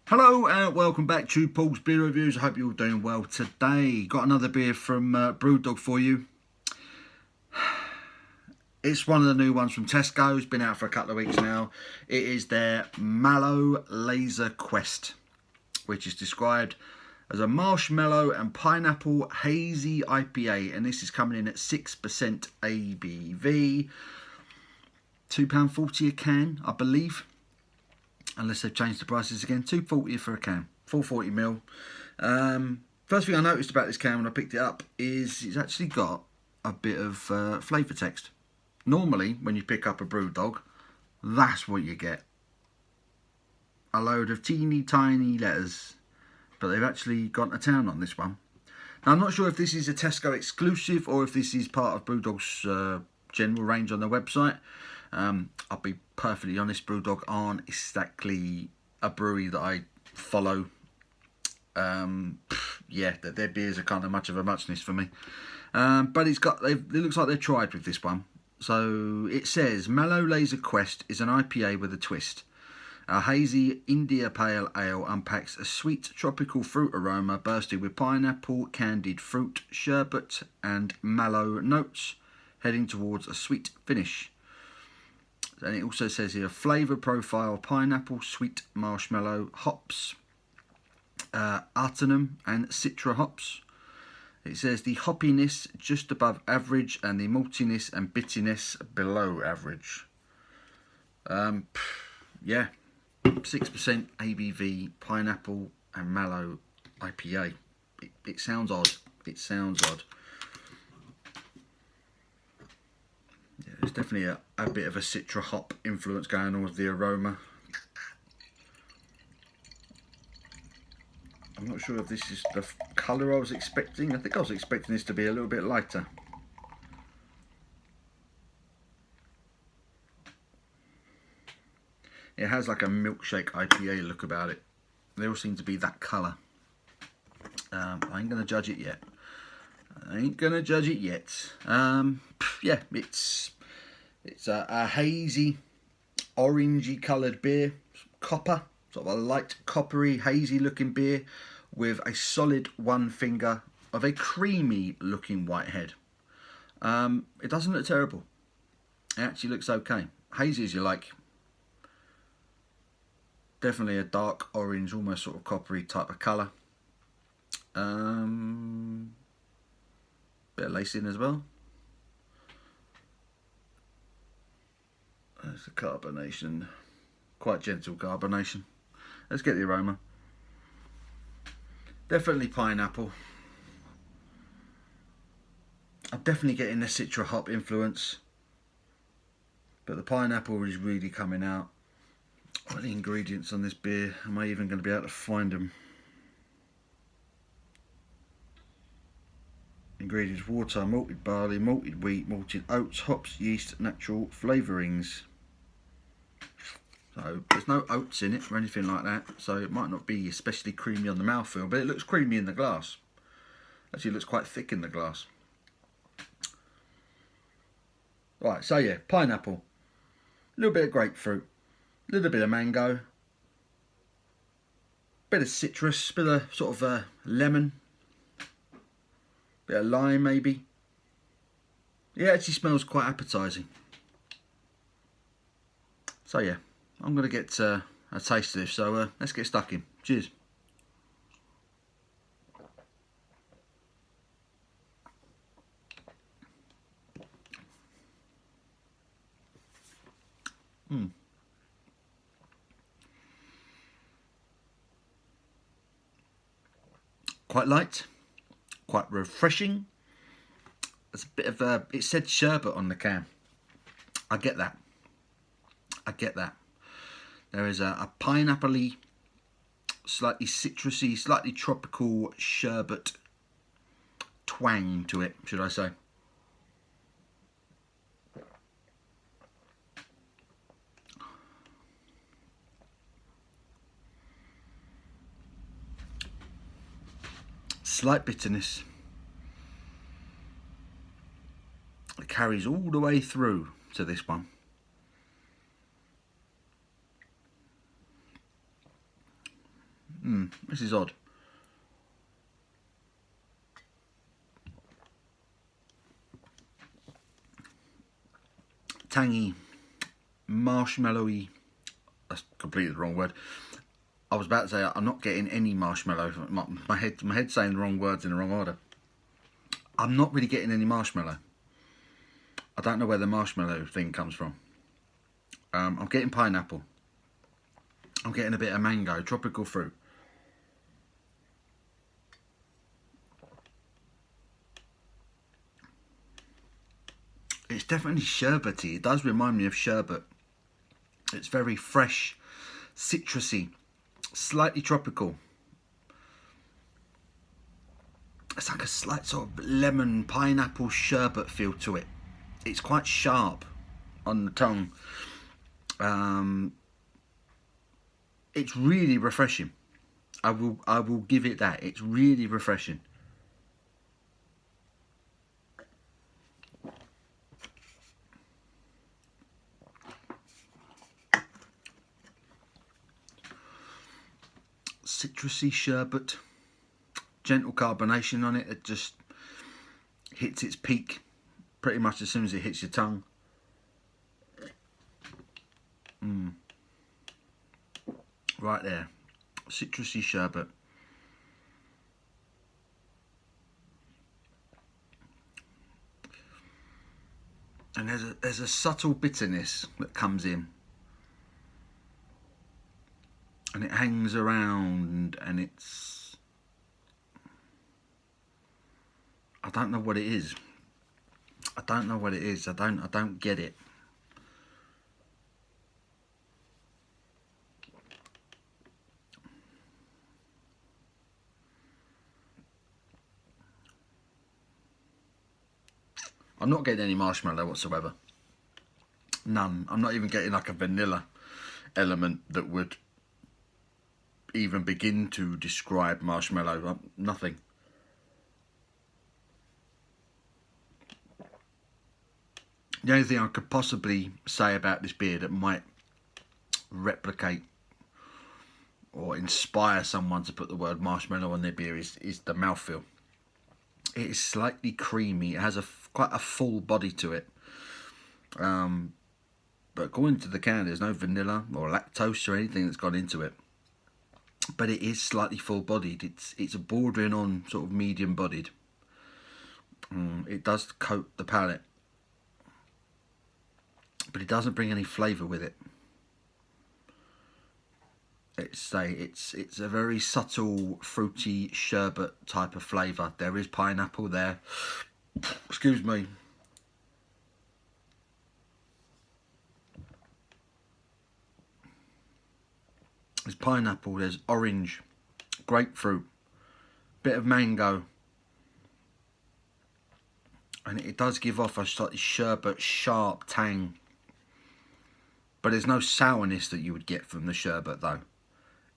Hello and welcome back to Paul's Beer Reviews. I hope you're all doing well today. Got another beer from BrewDog for you. It's one of the new ones from Tesco. It's been out for a couple of weeks now. It is their Mallow Laser Quest, which is described as a marshmallow and pineapple hazy IPA, and this is coming in at 6% ABV. £2.40 a can, I believe. Unless they've changed the prices again. £2.40 for a can, 440ml. First thing I noticed about this can when I picked it up is it's actually got a bit of flavour text. Normally, when you pick up a BrewDog, that's what you get. A load of teeny tiny letters. But they've actually gone to town on this one. Now, I'm not sure if this is a Tesco exclusive or if this is part of BrewDog's general range on their website. I'll be perfectly honest, BrewDog aren't exactly a brewery that I follow. Yeah, their beers are kind of much of a muchness for me. But it looks like they've tried with this one. So it says, Mallow Laser Quest is an IPA with a twist. A hazy India Pale Ale unpacks a sweet tropical fruit aroma bursting with pineapple, candied fruit, sherbet and mallow notes, heading towards a sweet finish. And it also says here, flavour profile, pineapple, sweet marshmallow, hops, artemum and citra hops. It says the hoppiness just above average and the maltiness and bitterness below average. Yeah, 6% ABV, pineapple and mallow IPA. It sounds odd. It sounds odd. Yeah, there's definitely a bit of a citra hop influence going on with the aroma. I'm not sure if this is the colour I was expecting. I think I was expecting this to be a little bit lighter. It has like a milkshake IPA look about it. They all seem to be that colour. I ain't going to judge it yet. Yeah, it's a hazy, orangey coloured beer, copper, sort of a light coppery, hazy looking beer with a solid one finger of a creamy looking white head. It doesn't look terrible. It actually looks okay. Hazy as you like. Definitely a dark orange, almost sort of coppery type of colour. Bit of lacing as well. There's the carbonation, quite gentle carbonation. Let's get the aroma. Definitely pineapple. I'm definitely getting the citra hop influence, but the pineapple is really coming out. What are the ingredients on this beer? Am I even going to be able to find them? Ingredients: water, malted barley, malted wheat, malted oats, hops, yeast, natural flavourings. So there's no oats in it or anything like that, so it might not be especially creamy on the mouthfeel, but it looks creamy in the glass. Actually, it looks quite thick in the glass. Right, so yeah, pineapple, a little bit of grapefruit, a little bit of mango, bit of citrus, bit of sort of lemon, bit of lime maybe. Yeah, it actually smells quite appetising. So yeah, I'm going to get a taste of this, so let's get stuck in. Cheers. Quite light, quite refreshing. There's a bit of it said sherbet on the can. I get that. There is a pineapple-y, slightly citrusy, slightly tropical sherbet twang to it, should I say. Slight bitterness. It carries all the way through to this one. This is odd. Tangy, marshmallowy. That's completely the wrong word. I was about to say I'm not getting any marshmallow. My head's saying the wrong words in the wrong order. I'm not really getting any marshmallow. I don't know where the marshmallow thing comes from. I'm getting pineapple. I'm getting a bit of mango, tropical fruit. It's definitely sherbety. It does remind me of sherbet. It's very fresh, citrusy, slightly tropical. It's like a slight sort of lemon pineapple sherbet feel to it. It's quite sharp on the tongue. It's really refreshing. I will give it that. It's really refreshing. Citrusy sherbet, gentle carbonation on it. It just hits its peak pretty much as soon as it hits your tongue. Right there, citrusy sherbet. And there's a subtle bitterness that comes in, and it hangs around, and it's, I don't know what it is. I don't know what it is. I don't get it. I'm not getting any marshmallow whatsoever. None. I'm not even getting like a vanilla element that would even begin to describe marshmallow. Nothing. The only thing I could possibly say about this beer that might replicate or inspire someone to put the word marshmallow on their beer is the mouthfeel. It is slightly creamy. It has quite a full body to it. But according to the can, there's no vanilla or lactose or anything that's gone into it. But it is slightly full-bodied. It's bordering on sort of medium-bodied. It does coat the palate, but it doesn't bring any flavour with it. It's a very subtle, fruity sherbet type of flavour. There is pineapple there. Excuse me. There's pineapple, there's orange, grapefruit, bit of mango. And it does give off a slightly sherbet, sharp tang. But there's no sourness that you would get from the sherbet though.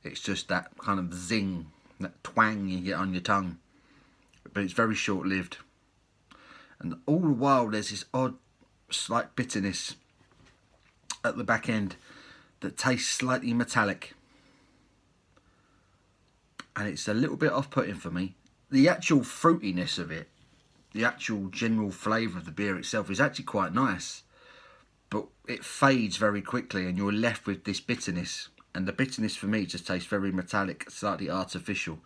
It's just that kind of zing, that twang you get on your tongue. But it's very short-lived. And all the while there's this odd, slight bitterness at the back end that tastes slightly metallic. And it's a little bit off-putting for me. The actual fruitiness of it, the actual general flavour of the beer itself is actually quite nice. But it fades very quickly and you're left with this bitterness. And the bitterness for me just tastes very metallic, slightly artificial.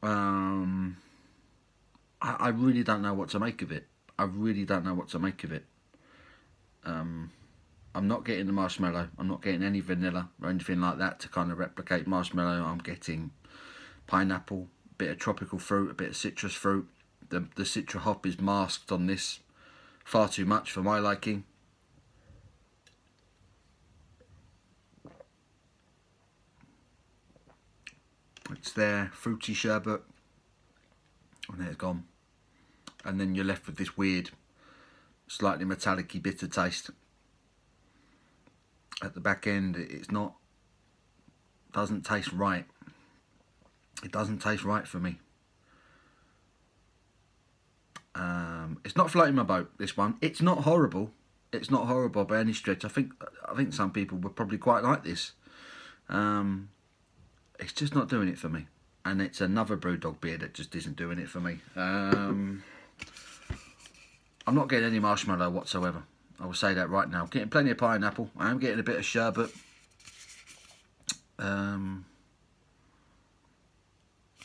I really don't know what to make of it. I really don't know what to make of it. I'm not getting the marshmallow. I'm not getting any vanilla or anything like that to kind of replicate marshmallow. I'm getting pineapple, a bit of tropical fruit, a bit of citrus fruit. The citra hop is masked on this far too much for my liking. It's there, fruity sherbet, and there it's gone. And then you're left with this weird, slightly metallic-y bitter taste. At the back end, doesn't taste right. It doesn't taste right for me. It's not floating my boat, this one. It's not horrible. It's not horrible by any stretch. I think some people would probably quite like this. it's just not doing it for me. And it's another BrewDog beer that just isn't doing it for me. I'm not getting any marshmallow whatsoever. I will say that right now. I'm getting plenty of pineapple. I am getting a bit of sherbet. And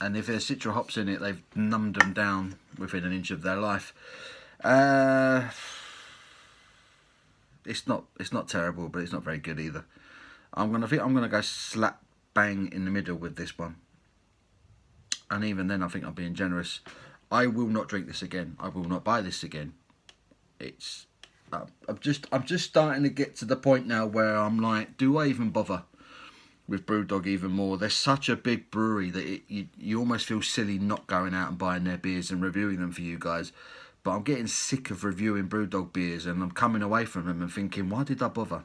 if there's citra hops in it, they've numbed them down within an inch of their life. It's not terrible, but it's not very good either. I'm gonna go slap bang in the middle with this one. And even then, I think I'm being generous. I will not drink this again. I will not buy this again. It's I'm just starting to get to the point now where I'm like, do I even bother with BrewDog even more? They're such a big brewery that you almost feel silly not going out and buying their beers and reviewing them for you guys. But I'm getting sick of reviewing BrewDog beers, and I'm coming away from them and thinking, why did I bother?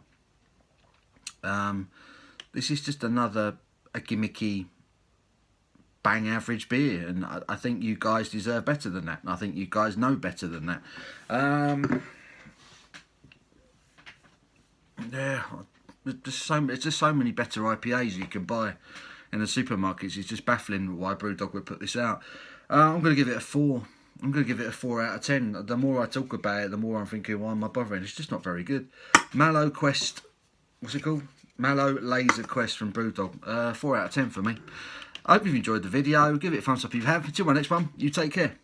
This is just a gimmicky, bang average beer, and I think you guys deserve better than that, and I think you guys know better than that. Yeah, there's just so many better IPAs you can buy in the supermarkets. It's just baffling why BrewDog would put this out. I'm going to give it a 4. I'm going to give it a 4 out of 10. The more I talk about it, the more I'm thinking, why am I bothering? It's just not very good. Mallow Quest, what's it called? Mallow Laser Quest from BrewDog. 4 out of 10 for me. I hope you've enjoyed the video. Give it a thumbs up if you have. Until my next one, you take care.